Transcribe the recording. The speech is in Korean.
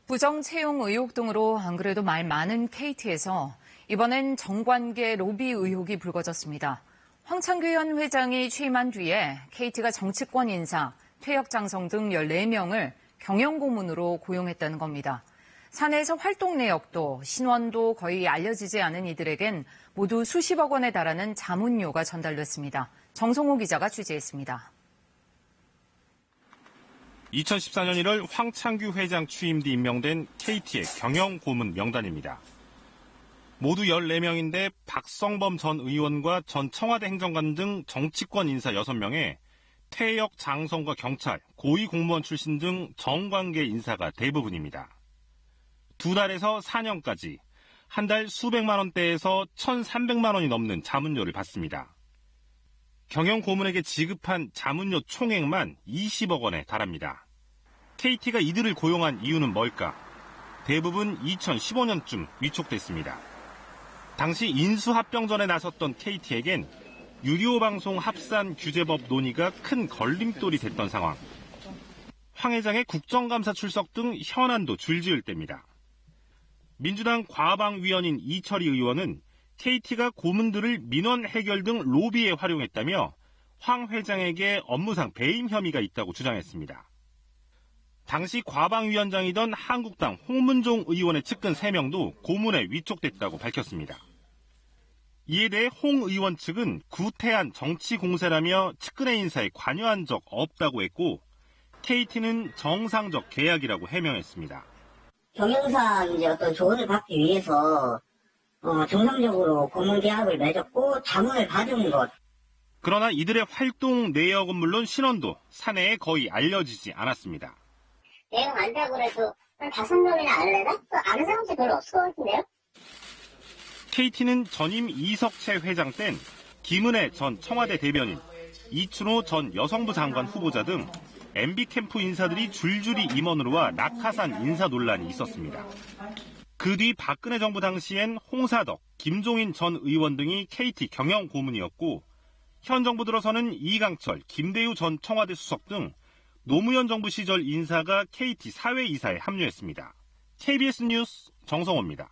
부정 채용 의혹 등으로 안 그래도 말 많은 KT에서 이번엔 정관계 로비 의혹이 불거졌습니다. 황창규 현 회장이 취임한 뒤에 KT가 정치권 인사, 퇴역 장성 등 14명을 경영고문으로 고용했다는 겁니다. 사내에서 활동 내역도 신원도 거의 알려지지 않은 이들에겐 모두 수십억 원에 달하는 자문료가 전달됐습니다. 정성호 기자가 취재했습니다. 2014년 1월 황창규 회장 취임 뒤 임명된 KT의 경영고문 명단입니다. 모두 14명인데 박성범 전 의원과 전 청와대 행정관 등 정치권 인사 6명에 퇴역, 장성과 경찰, 고위공무원 출신 등 정관계 인사가 대부분입니다. 2달에서 4년까지 한 달 수백만 원대에서 1,300만 원이 넘는 자문료를 받습니다. 경영고문에게 지급한 자문료 총액만 20억 원에 달합니다. KT가 이들을 고용한 이유는 뭘까? 대부분 2015년쯤 위촉됐습니다. 당시 인수합병전에 나섰던 KT에겐 유료방송 합산 규제법 논의가 큰 걸림돌이 됐던 상황. 황 회장의 국정감사 출석 등 현안도 줄지을 때입니다. 민주당 과방위원인 이철희 의원은 KT가 고문들을 민원 해결 등 로비에 활용했다며 황 회장에게 업무상 배임 혐의가 있다고 주장했습니다. 당시 과방위원장이던 한국당 홍문종 의원의 측근 3명도 고문에 위촉됐다고 밝혔습니다. 이에 대해 홍 의원 측은 구태한 정치 공세라며 측근의 인사에 관여한 적 없다고 했고 KT는 정상적 계약이라고 해명했습니다. 경영상 어떤 조언을 받기 위해서 정상적으로 고문 계약을 맺었고 자문을 받은 것. 그러나 이들의 활동 내역은 물론 신원도 사내에 거의 알려지지 않았습니다. 내용 안다고 해도 한 5명이나 알래나? 또 아는 사람도 별로 없을 것 같은데요? KT는 전임 이석채 회장 땐 김은혜 전 청와대 대변인, 이춘호 전 여성부 장관 후보자 등 MB 캠프 인사들이 줄줄이 임원으로 와 낙하산 인사 논란이 있었습니다. 그 뒤 박근혜 정부 당시엔 홍사덕, 김종인 전 의원 등이 KT 경영고문이었고 현 정부 들어서는 이강철, 김대유 전 청와대 수석 등 노무현 정부 시절 인사가 KT 사회이사에 합류했습니다. KBS 뉴스 정성호입니다.